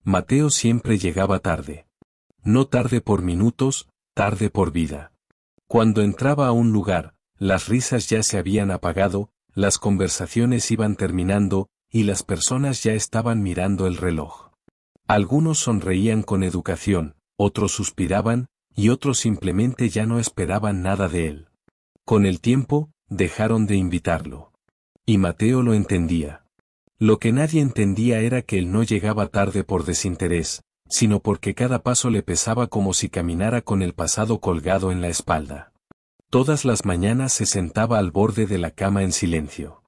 Mateo siempre llegaba tarde. No tarde por minutos, tarde por vida. Cuando entraba a un lugar, las risas ya se habían apagado, las conversaciones iban terminando, y las personas ya estaban mirando el reloj. Algunos sonreían con educación, otros suspiraban, y otros simplemente ya no esperaban nada de él. Con el tiempo, dejaron de invitarlo. Y Mateo lo entendía. Lo que nadie entendía era que él no llegaba tarde por desinterés, sino porque cada paso le pesaba como si caminara con el pasado colgado en la espalda. Todas las mañanas se sentaba al borde de la cama en silencio.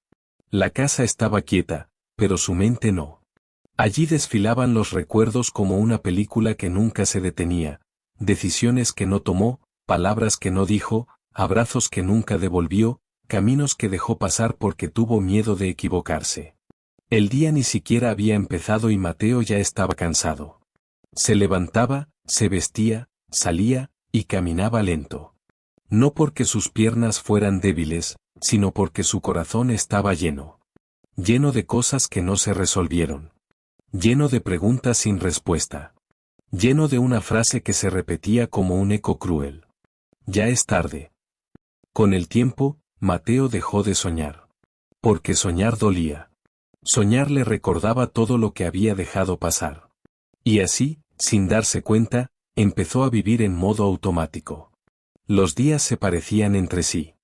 La casa estaba quieta, pero su mente no. Allí desfilaban los recuerdos como una película que nunca se detenía, decisiones que no tomó, palabras que no dijo, abrazos que nunca devolvió, caminos que dejó pasar porque tuvo miedo de equivocarse. El día ni siquiera había empezado y Mateo ya estaba cansado. Se levantaba, se vestía, salía, y caminaba lento. No porque sus piernas fueran débiles, sino porque su corazón estaba lleno. Lleno de cosas que no se resolvieron. Lleno de preguntas sin respuesta. Lleno de una frase que se repetía como un eco cruel. Ya es tarde. Con el tiempo, Mateo dejó de soñar. Porque soñar dolía. Soñar le recordaba todo lo que había dejado pasar. Y así, sin darse cuenta, empezó a vivir en modo automático. Los días se parecían entre sí.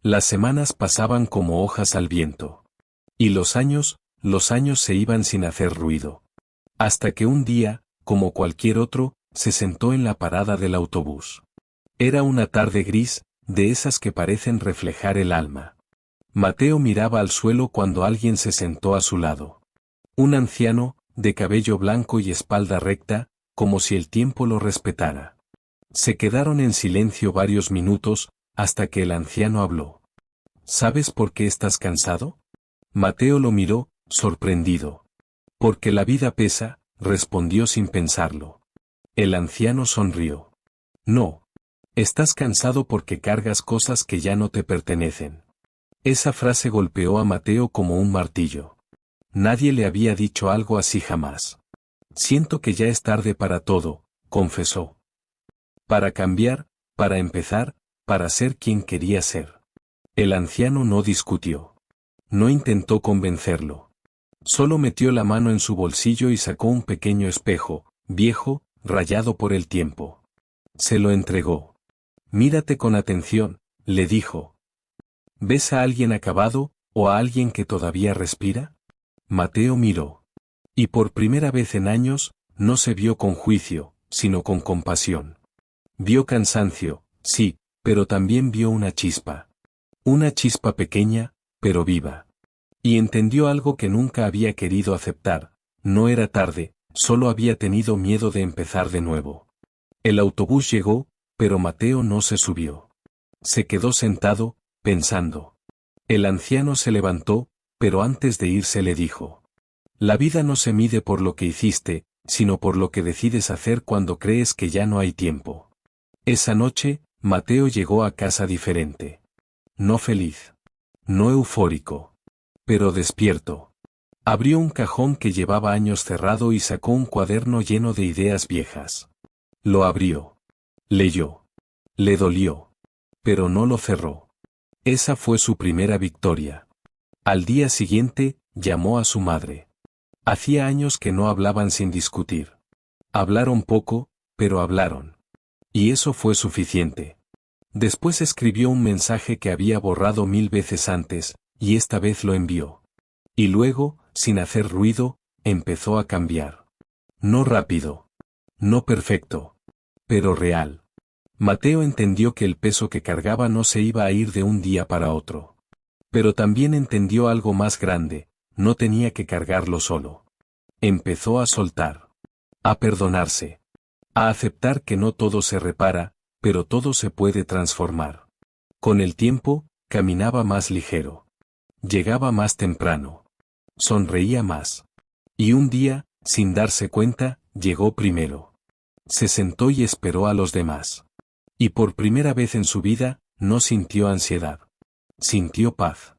Las semanas pasaban como hojas al viento. Y los años se iban sin hacer ruido. Hasta que un día, como cualquier otro, se sentó en la parada del autobús. Era una tarde gris, de esas que parecen reflejar el alma. Mateo miraba al suelo cuando alguien se sentó a su lado. Un anciano, de cabello blanco y espalda recta, como si el tiempo lo respetara. Se quedaron en silencio varios minutos, hasta que el anciano habló. ¿Sabes por qué estás cansado? Mateo lo miró, sorprendido. Porque la vida pesa, respondió sin pensarlo. El anciano sonrió. No. Estás cansado porque cargas cosas que ya no te pertenecen. Esa frase golpeó a Mateo como un martillo. Nadie le había dicho algo así jamás. Siento que ya es tarde para todo, confesó. Para cambiar, para empezar, para ser quien quería ser. El anciano no discutió. No intentó convencerlo. Solo metió la mano en su bolsillo y sacó un pequeño espejo, viejo, rayado por el tiempo. Se lo entregó. Mírate con atención, le dijo. ¿Ves a alguien acabado, o a alguien que todavía respira? Mateo miró. Y por primera vez en años, no se vio con juicio, sino con compasión. Vio cansancio, sí, pero también vio una chispa. Una chispa pequeña, pero viva. Y entendió algo que nunca había querido aceptar. No era tarde, solo había tenido miedo de empezar de nuevo. El autobús llegó, pero Mateo no se subió. Se quedó sentado, pensando. El anciano se levantó, pero antes de irse le dijo. La vida no se mide por lo que hiciste, sino por lo que decides hacer cuando crees que ya no hay tiempo. Esa noche, Mateo llegó a casa diferente. No feliz. No eufórico. Pero despierto. Abrió un cajón que llevaba años cerrado y sacó un cuaderno lleno de ideas viejas. Lo abrió. Leyó. Le dolió. Pero no lo cerró. Esa fue su primera victoria. Al día siguiente, llamó a su madre. Hacía años que no hablaban sin discutir. Hablaron poco, pero hablaron. Y eso fue suficiente. Después escribió un mensaje que había borrado 1000 veces antes, y esta vez lo envió. Y luego, sin hacer ruido, empezó a cambiar. No rápido. No perfecto. Pero real. Mateo entendió que el peso que cargaba no se iba a ir de un día para otro. Pero también entendió algo más grande, no tenía que cargarlo solo. Empezó a soltar. A perdonarse. A aceptar que no todo se repara, pero todo se puede transformar. Con el tiempo, caminaba más ligero. Llegaba más temprano. Sonreía más. Y un día, sin darse cuenta, llegó primero. Se sentó y esperó a los demás. Y por primera vez en su vida, no sintió ansiedad. Sintió paz.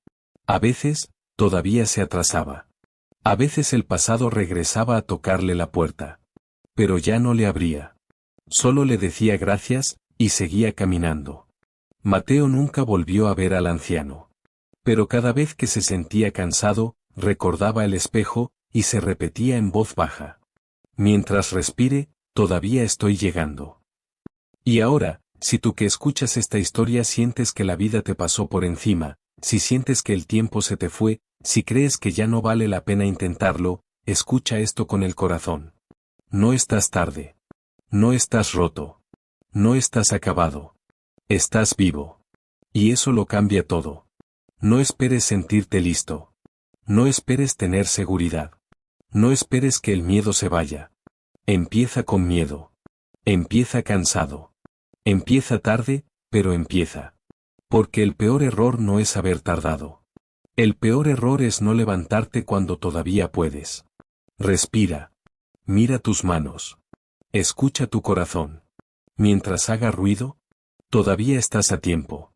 A veces, todavía se atrasaba. A veces el pasado regresaba a tocarle la puerta. pero ya no le abría. Solo le decía gracias, y seguía caminando. Mateo nunca volvió a ver al anciano. Pero cada vez que se sentía cansado, recordaba el espejo, y se repetía en voz baja. Mientras respire, todavía estoy llegando. Y ahora, si tú que escuchas esta historia sientes que la vida te pasó por encima, si sientes que el tiempo se te fue, si crees que ya no vale la pena intentarlo, escucha esto con el corazón. No estás tarde. No estás roto. No estás acabado. Estás vivo. Y eso lo cambia todo. No esperes sentirte listo. No esperes tener seguridad. No esperes que el miedo se vaya. Empieza con miedo. Empieza cansado. Empieza tarde, pero empieza. Porque el peor error no es haber tardado. El peor error es no levantarte cuando todavía puedes. Respira. Mira tus manos. Escucha tu corazón. Mientras haga ruido, todavía estás a tiempo.